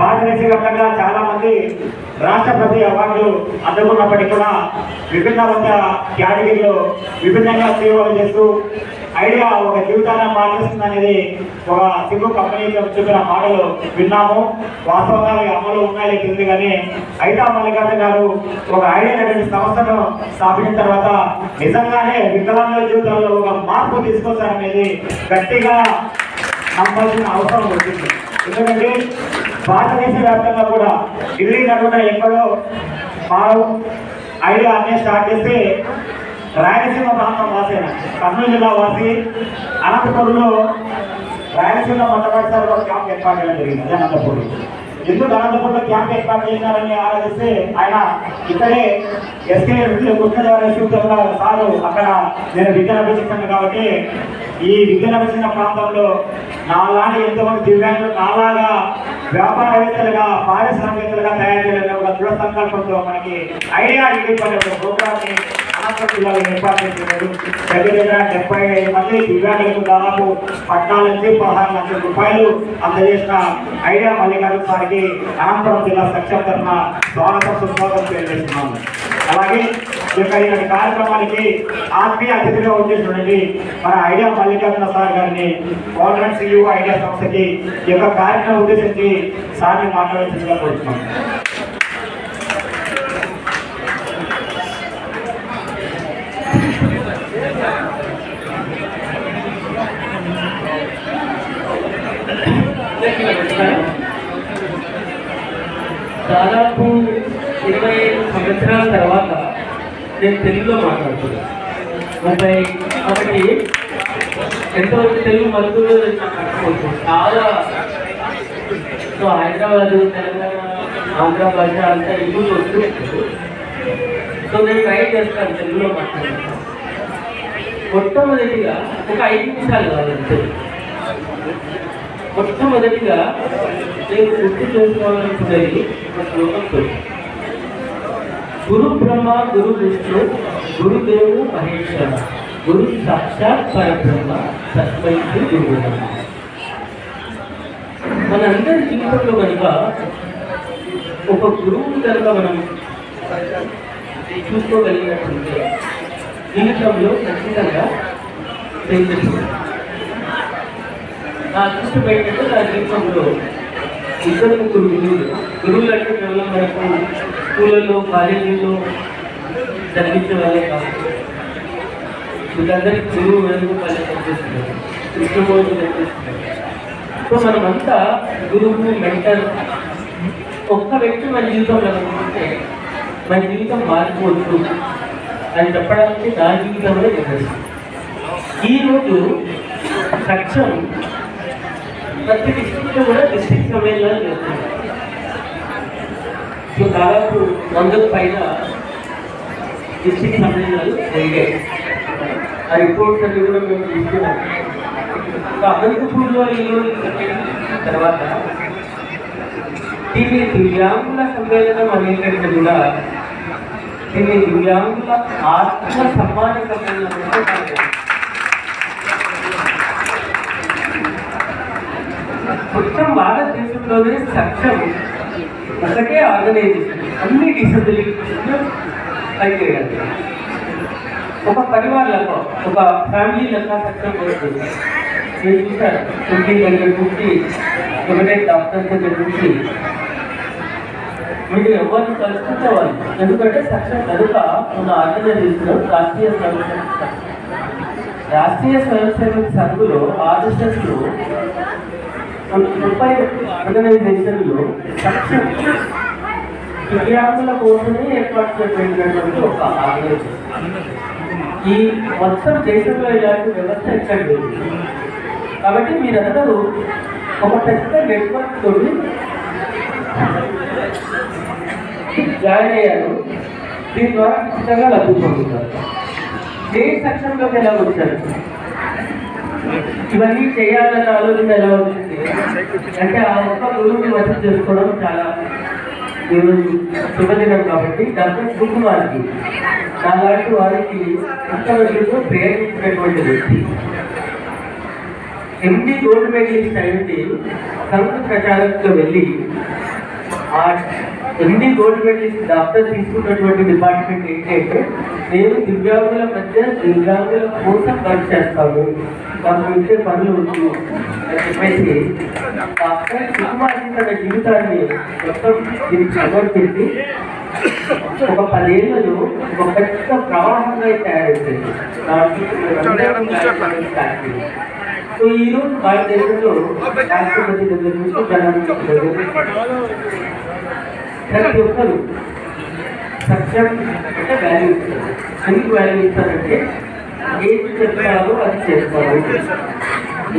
భారతదేశవ్యాప్తంగా చాలా మంది రాష్ట్రపతి అవార్డులు అందుకున్నప్పటికీ కూడా విభిన్న కేటగిరీలో విభిన్నంగా సేవలు చేస్తూ ఐడియా ఒక జీవితాన్ని మార్చేస్తుంది అనేది ఒక సిగ్గు కంపెనీ చెప్పిన మాటలు విన్నాము. వాస్తవంగా అమలు ఉన్నాయో తెలియదు కానీ ఐటా మల్లికార్జున గారు ఒక ఐడియా అనేటువంటి సంస్థను స్థాపించిన తర్వాత నిజంగానే వికలాంగుల జీవితంలో ఒక మార్పు తీసుకొస్తారనేది గట్టిగా నమ్మాల్సిన అవసరం వచ్చింది. ఎందుకంటే భారతదేశ వ్యాప్తంగా కూడా ఢిల్లీ నడుమ ఎక్కడో ఐడియా అన్నీ స్టార్ట్ చేస్తే రాయలసీమ ప్రాంతం వాసైన కర్నూలు జిల్లా వాసి అనంతపూర్లో రాయలసీమ మొట్టమొదటిసారి ఒక క్యాంప్ ఏర్పాటు చేయడం జరిగింది. అదే అనంతపూర్. ఎందుకు అనంతపూర్లో క్యాంప్ ఏర్పాటు చేసినారని ఆలోచిస్తే ఆయన ఇక్కడే ఎస్కే కృష్ణదేవరాయ సారు అక్కడ నేను విద్యను అభ్యసించాను కాబట్టి ఈ విద్యను అభ్యసించిన ప్రాంతంలో నాలాంటి ఎంతోమంది దివ్యాంగులు నాలాగా వ్యాపారవేత్తలుగా పారిశ్రామికవేత్తలుగా తయారు చేయాలనే ఒక దృఢ సంకల్పంతో మనకి ఐడియా ప్రోగ్రామ్ని అనంతపురం జిల్లాలో ఏర్పాటు చేస్తున్నారు. దగ్గర 75 మంది దివ్యాంగులకు దాదాపు 14 నుంచి 16 లక్షల రూపాయలు అందజేసిన ఐడియా మల్లికార్జున సార్కి అనంతపురం జిల్లా సక్షమ తరఫున స్వాగతం సుస్వాగతం తెలియజేస్తున్నాము. అలాగే ఈ కార్యక్రమానికి ఆత్మీయ అతిథిగా వచ్చేసినటువంటి మన ఐడియా మల్లికార్జున సార్ గారిని గవర్నమెంట్ సిఇఓ ఐడియా సంస్థకి ఈ యొక్క కార్యక్రమం ఉద్దేశించి సార్ని మాట్లాడాల్సిందిగా కోరుతున్నాం. దాదాపు 25 సంవత్సరాల తర్వాత నేను తెలుగులో మాట్లాడుతున్నాను. 30 కాబట్టి ఎంతవరకు తెలుగు మరుపులు చాలా హైదరాబాద్ తెలంగాణ ఆంధ్ర భాష అంతా ఇంగ్లీష్ వస్తూ సో నేను ట్రై చేస్తాను తెలుగులో మాట్లాడుతాను. మొట్టమొదటిగా ఒక 5 నిమిషాలు కావాలంటే మొట్టమొదటిగా నేను గుర్తు చేసుకోవాలనుకునేది ఒక శ్లోకంతో గురు బ్రహ్మ గురు విష్ణు గురుదేవు మహేశ్వర గురు సాక్షాత్ పరబ్రహ్మ తస్మై శ్రీ గురువు నమః. మనందరి జీవితంలో కనుక ఒక గురువుని కనుక మనం చూసుకోగలిగినట్టుంటే జీవితంలో ఖచ్చితంగా చేస్తుంది. నా అదృష్టం ఏంటంటే నా జీవితంలో 2-3 గురువులు అంటే కేవలం మనకు స్కూళ్ళలో కాలేజీల్లో చదివించే వాళ్ళే కాదు. వీళ్ళందరికీ గురువు వేణుగోపాల్ కనిపిస్తున్నారు, కృష్ణమూర్తి కనిపిస్తున్నారు. సో మనమంతా గురువు మెంటర్ ఒక్క వ్యక్తి మన జీవితంలో కనిపిస్తే మన జీవితం మారిపోవచ్చు అని చెప్పడానికి నా జీవితంలో నిదర్శనం. ఈరోజు సత్యం ప్రతి డిస్ట్రిక్ట్లో కూడా డిస్ట్రిక్ట్ సమ్మేళనాలు చేస్తున్నారు. సో దాదాపు 100 పైన డిస్ట్రిక్ట్ సమ్మేళనాలు జరిగాయి. ఆ రిపోర్ట్స్ అన్ని కూడా మేము తీసుకున్నాం. అనంతపూర్లో ఈరోజు తర్వాత దీన్ని దివ్యాంగుల సమ్మేళనం అనేటట్టు కూడా దీన్ని దివ్యాంగుల ఆత్మ సమ్మాన సమ్మేళనం. మొత్తం భారతదేశంలోనే సత్యం ఒకటే ఆర్గనైజేషన్ అన్ని డిసబిలిటీస్ను అయితే ఒక పరివారాలకు ఒక ఫ్యామిలీ లెక్క సత్యం పడుతుంది. నేను చూసాను 20 దగ్గర నుంచి ఒకటే డాక్టర్స్ దగ్గర నుంచి మీరు ఎవరిని కలుసుకోవాలి. ఎందుకంటే సత్యం కనుక మన ఆర్గనైజేషన్ రాష్ట్రీయ స్వయం సేవక సంఘులో ఆర్ఎస్ఎస్లో 30 ఆర్గనైజేషన్లో సత్యం దివ్యాంగుల కోసమే ఏర్పాటు చేయబడినటువంటి ఒక ఆర్గనైజేషన్. ఈ మొత్తం దేశంలో ఇలాంటి వ్యవస్థ ఎక్కడ లేదు. కాబట్టి మీరందరూ ఒక పెద్ద నెట్వర్క్ తోటి జాయిన్ అయ్యారు. దీని ద్వారా ఖచ్చితంగా లబ్ధి పొందుతారు. ఏ సక్షంలోకి ఎలా వచ్చారు, ఇవన్నీ చేయాలన్న ఆలోచన ఎలా వచ్చింది అంటే ఆ ఒక్క గురువుని వసతి చేసుకోవడం చాలా ఈరోజు శుభదినం. కాబట్టి డాక్టర్ కుటుంబానికి నాలాంటి వారికి ఇంతవరకు ప్రేరేపించినటువంటి వ్యక్తి. ఎండి గోల్డ్ మెడలిస్ట్ అయింది సంఘ ప్రచారంలో వెళ్ళి ఆ ఎండి గోల్డ్ మెడలిస్ట్ డాక్టర్ తీసుకున్నటువంటి డిపార్ట్మెంట్ ఏంటంటే నేను దివ్యాంగుల మధ్య దివ్యాంగుల కోసం వర్క్ చేస్తాను, మాకు ఇచ్చే పనులు వచ్చు అని చెప్పేసి డాక్టర్ సుకుమారి తన జీవితాన్ని మొత్తం దీనికి సమర్పించి ఒక 10 ఏళ్లలో ఒక పెద్ద ప్రవాహంగా తయారైంది. సో ఈరోజు భారతదేశంలో రాష్ట్రపతి దగ్గర నుంచి ప్రధానమంత్రి ప్రతి ఒక్కరు సత్యం అంటే వాల్యూ ఇస్తారు. ఎందుకు వాల్యూ ఇస్తారంటే ఏది చెప్తారో అది చేస్తారు,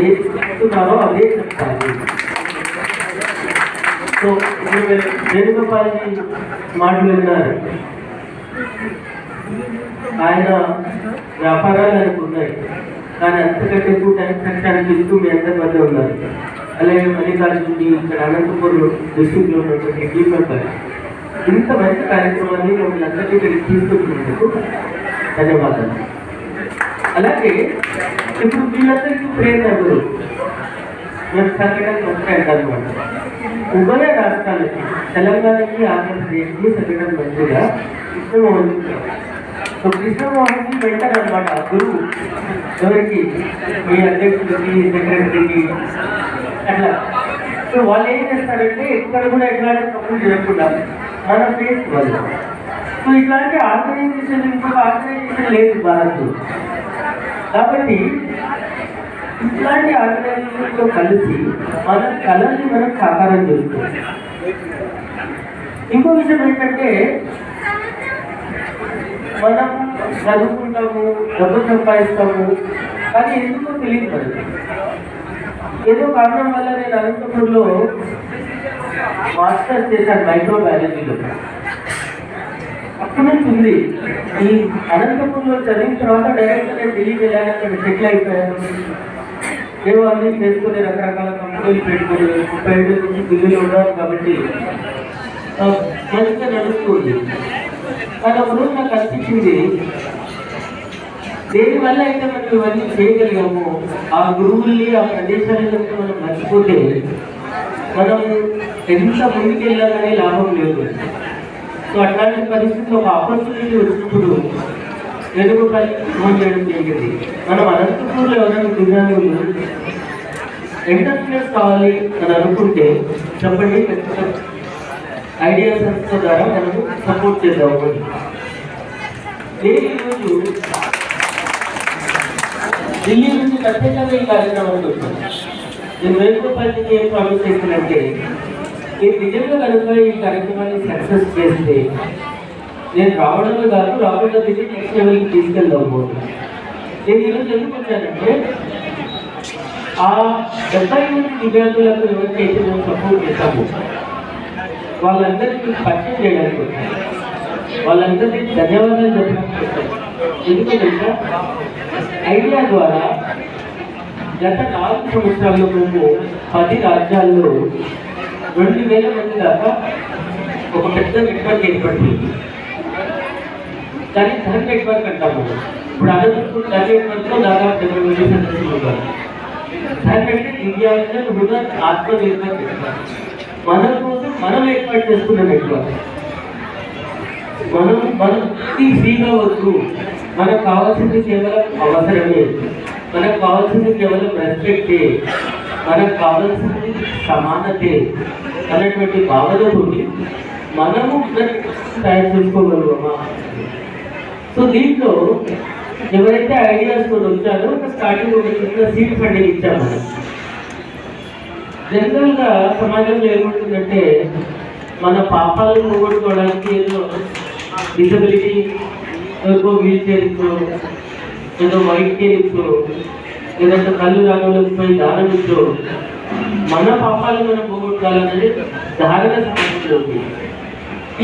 ఏది చెప్తున్నారో అదే చెప్తారు. సో వేణుగోపాల్జీ మాటలు విన్నారు. ఆయన వ్యాపారాలు ఆయనకు ఉన్నాయి, కానీ అంతకంటే ఎక్కువ టైం ఖర్చానికి ఇస్తూ మీ అందరి మధ్య ఉన్నారు. అలాగే మల్లికార్జునుడి ఇక్కడ అనంతపూర్ డిస్ట్రిక్ట్లో ఉన్నటువంటి టీంమెంబర్ ఇంత మంచి కార్యక్రమాన్ని మమ్మల్ని అందరికీ తీసుకొచ్చినందుకు ధన్యవాదాలు. అలాగే ఇప్పుడు వీళ్ళందరికీ ప్రేరణ ఎవరు? మేము సంఘటనలు వస్తాయంటారనమాట. ఉభయ రాష్ట్రాలకి తెలంగాణకి ఆంధ్రప్రదేశ్కి సంఘటన మంచిగా కృష్ణమోహన్ సో కృష్ణమోహన్కి వెంటారు అనమాట గురువు ఎవరికి మీ అధ్యక్షుడికి సెక్రటరీకి అట్లా. సో వాళ్ళు ఏం చేస్తారంటే ఎక్కడ కూడా ఎట్లాంటి తప్పులు చేయకుండా మన ఫేస్ వాళ్ళు. సో ఇట్లాంటి ఆర్గనైజేషన్ ఇంకొక ఆర్గనైజేషన్ లేదు భారత్. కాబట్టి ఇట్లాంటి ఆర్గనైజేషన్తో కలిసి మన కళల్ని మనం సాకారం చేసుకోవాలి. ఇంకో విషయం ఏంటంటే మనం చదువుకుంటాము, డబ్బు సంపాదిస్తాము, కానీ ఎందుకో తెలియదు మనకి. ఏదో కారణం వల్ల నేను అనంతపూర్లో మాస్టర్స్ చేశాను మైక్రోబయాలజీలో. అప్పటి నుంచి ఉంది. ఈ అనంతపూర్లో చదివిన తర్వాత డైరెక్ట్గా నేను ఢిల్లీ వెళ్ళాను, అక్కడ సెటిల్ అయిపోయాను. ఏవో అన్నీ చేసుకుని రకరకాల కంపెనీలు పెట్టుకుని 35 నుంచి బిల్లులు ఉన్నారు కాబట్టి మంచిగా నడుస్తుంది. కానీ అప్పుడు నాకు అనిపించింది దేనివల్ల అయితే మనం ఇవన్నీ చేయగలిగాము, ఆ గురువుల్ని ఆ ప్రదేశాలను మనం మర్చిపోతే మనం ఎంత ముందుకు వెళ్ళాలనే లాభం లేదు. సో అట్లాంటి పరిస్థితుల్లో ఒక ఆపర్చునిటీ వచ్చినప్పుడు వేణుగోపాల్కి ఫోన్ చేయడం జరిగింది. మనం అనంతపూర్లో ఎవరైనా దివ్యాంగులు ఎంటర్ప్రెనర్స్ కావాలి అని అనుకుంటే చెప్పండి, ఐడియా సంస్థ ద్వారా మనము సపోర్ట్ చేద్దాము. నేను ఈరోజు ఢిల్లీ నుంచి ప్రత్యేకంగా ఈ కార్యక్రమానికి వచ్చాను. నేను వేణుగోపాల్కి ఏం ప్రామిస్ చేశానంటే నేను నిజంగా కనుక ఈ కార్యక్రమాన్ని సక్సెస్ చేస్తే నేను రావడమే కాదు, రాకుండా ఢిల్లీ నెక్స్ట్ లెవెల్కి తీసుకెళ్దాము. నేను ఈరోజు ఎందుకు వచ్చానంటే ఆ 70 మంది దివ్యాంగులకు ఎవరికైతే మేము సపోర్ట్ చేస్తాము వాళ్ళందరికీ పరిచయం చేయడానికి వచ్చాను. వాళ్ళందరికీ ధన్యవాదాలు చెప్పడానికి వచ్చాను. ఎందుకంటే ఐడియా ద్వారా గత 4 సంవత్సరాల్లో మేము 10 రాజ్యాల్లో 2000 మంది దాకా ఒక పెద్ద నెట్వర్క్ ఏర్పడుతుంది. దాన్ని ధన్ నెట్వర్క్ అంటాము. ఇప్పుడు అనంతపూర్ ధన్ నెట్వర్క్లో దాదాపు 70 మంది సదస్సులు ఉన్నారు. ధన్ అంటే దివ్యాంగుల హృదయ ఆత్మనిర్భర్ నెట్వర్క్. మన కోసం మనం ఏర్పాటు చేసుకున్న నెట్వర్క్. మనకి ఫ్రీగా వద్దు, మనకు కావాల్సింది కేవలం అవసరమే, మనకు కావాల్సింది కేవలం రెస్పెక్టే, మనకు కావాల్సింది సమానతే అన్నటువంటి భావనతో మనము తయారు చేసుకోగలమా. సో దీంట్లో ఎవరైతే ఐడియాస్ కూడా వచ్చారో స్టార్టింగ్ ఒక చిన్న సీడ్ ఫండింగ్ ఇచ్చాము. జనరల్గా సమాజంలో ఏముంటుందంటే మన పాపాలను పోగొట్టుకోవడానికి ఏదో డిసబిలిటీ, ఏదో వీల్ చైర్ ఇచ్చో, ఏదో వైట్ కేర్ ఇచ్చో, లేదంటే కళ్ళు రాగంలోకి పోయి దానం ఇచ్చో మన పాపాలను మనం పోగొట్టుకోవాలనేది ధారణ సమాజంలో ఉంది.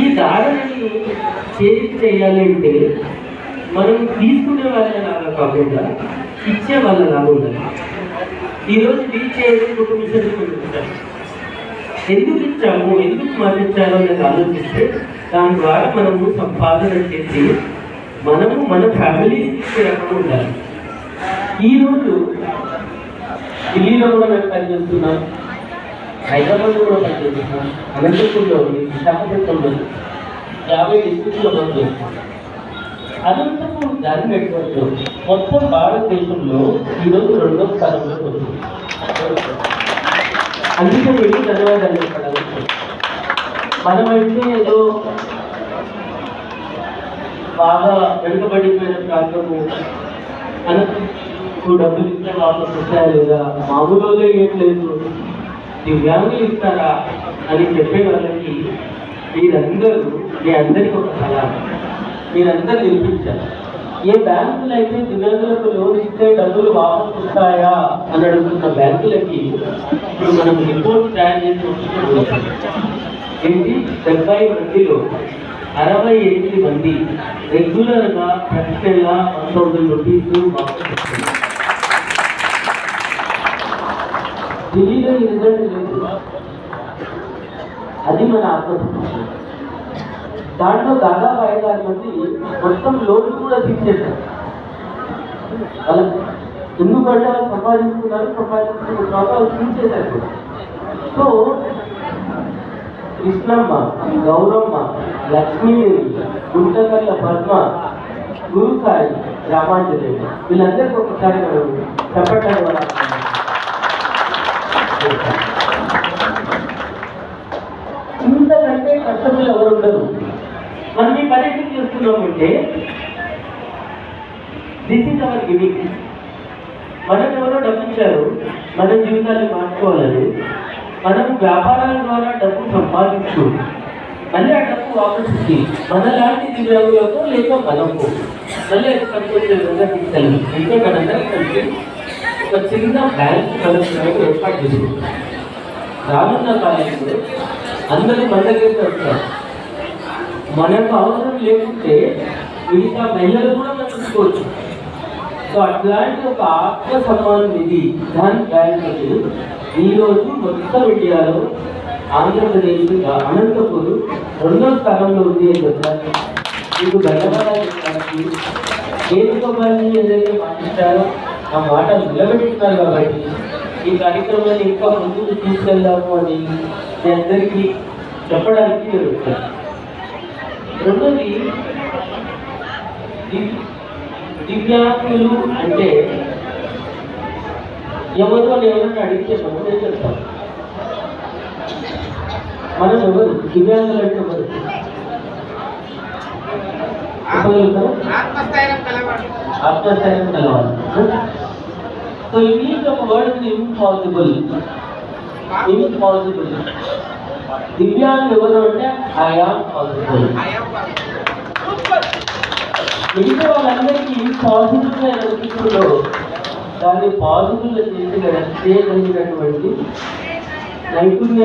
ఈ ధారణని చేంజ్ చేయాలి అంటే మనం తీసుకునే వాళ్ళలాగా కాకుండా ఇచ్చే వాళ్ళలాగా ఉండాలి. ఈరోజు రీచ్ అయ్యేది ఒక విషయం ఎందుకు ఇచ్చాము, ఎందుకు మరణించాలో అనేది ఆలోచిస్తే దాని ద్వారా మనము సంపాదన చేసి మనము మన ఫ్యామిలీ రకంగా ఉండాలి. ఈరోజు ఢిల్లీలో కూడా మేము పనిచేస్తున్నాం, హైదరాబాద్లో కూడా పనిచేస్తున్నాం, అనంతపూర్లో ఉంది, విశాఖపట్నంలో ఉంది, 50 డిస్ట్రిక్ట్లో పనిచేస్తున్నాం. అనంతపూర్ దాని నెట్వర్క్లో మొత్తం భారతదేశంలో ఈరోజు 2వ స్థానంలో వచ్చింది. అందుకే మీకు ధన్యవాదాలు చెప్పడం. మనమైతే ఏదో బాగా వెనుకబడిపోయిన ప్రాంతము, అనంతకు డబ్బులు ఇస్తే వాపసు వస్తాయా లేదా, మామూలుగా ఏం లేదు, దివ్యాంగులు ఇస్తారా అని చెప్పే వాళ్ళకి మీరందరూ, మీ అందరికీ ఒక సలహా, మీరందరూ నిలిపించారు. ఏ బ్యాంకులు అయితే దివ్యాంగులకు లోన్ ఇస్తే డబ్బులు వాపసు వస్తాయా అని అడుగుతున్న బ్యాంకులకి ఇప్పుడు మనం రిపోర్ట్ తయారు చేసి వస్తున్నాం. ఏంటి 70 మందిలో 68 మంది రెగ్యులర్గా ప్రతి నెల 1000 రూపీస్ వాపసు వస్తుంది. ఢిల్లీలో ఈ రిజల్ట్ లేదు, అది మన ఆత్మసంతోషం. దాంట్లో దాదాపు 5-6 మంది మొత్తం లోన్ కూడా తీసేశారు. వాళ్ళకి ఎందుకంటే వాళ్ళు సంపాదించుకున్న తర్వాత వాళ్ళు తీసేశారు. సో కృష్ణమ్మ, గౌరమ్మ, లక్ష్మీదేవి, గుంటకల్ల పద్మ, గురుసాయి, రామాంజనేయులు, వీళ్ళందరికీ ఒకసారి మనం చెప్పటానికి వాళ్ళ ఇంతకంటే కష్టములు ఎవరు ఉండరు. మనం ఈ పరీక్ష చేస్తున్నామంటే దిస్ ఇస్ అవర్ గివింగ్. మనకు ఎవరో డబ్బు ఇచ్చారు, మన జీవితాన్ని మార్చుకోవాలని మనం వ్యాపారాల ద్వారా డబ్బు సంపాదిస్తూ మళ్ళీ ఆ డబ్బు వాపసు ఇచ్చి మనలాంటి దివ్యాంగులకు లేక మనకు మళ్ళీ అది పనికొచ్చే విధంగా తీసుకెళ్ళాలి. అంటే మనందరం కలిసి ఒక చిన్న బ్యాంక్ కలెక్షన్ ఏర్పాటు చేసింది. రానున్న కాలంలో అందరూ మన దగ్గరికి వస్తారు. మనకు అవసరం లేకుంటే మిగతా మహిళలు కూడా మనం చూసుకోవచ్చు. సో అట్లాంటి ఒక ఆత్మ సమ్మాన నిధి ధన్ బ్యాంక్ ఈరోజు మొత్తం ఇండియాలో ఆంధ్రప్రదేశ్ అనంతపూర్ 2వ స్థానంలో ఉంది అని చెప్పారు. మీకు ధన్యవాదాలు చెప్పడానికి ఏది ఏదైతే మాట్లాడారో ఆ మాట నిలబెట్టున్నారు. కాబట్టి ఈ కార్యక్రమాన్ని ఇంకా ముందుకు తీసుకెళ్దాము అని మీ అందరికీ చెప్పడానికి జరుగుతుంది. రెండోది, దివ్యాంగులు అంటే ఎవరు అని ఎవరైనా అడిగితే మనం ఏం చెప్తాం? మనం ఎవరు? దివ్యాంగులు అంటే ఎవరు? ఆత్మస్థైర్యం కలవాలి. సో ఇంగ్లీష్ ఒక వర్డ్ ఉంది, ఇంపాసిబుల్. దివ్యాంగులు ఎవరు అంటే ఐ యామ్ పాసిబుల్. మిగతా వాళ్ళందరికీ పాజిటివ్గా అనిపిస్తుందో దాన్ని పాజిటివ్గా చేయగలిగినటువంటి నైపుణ్యం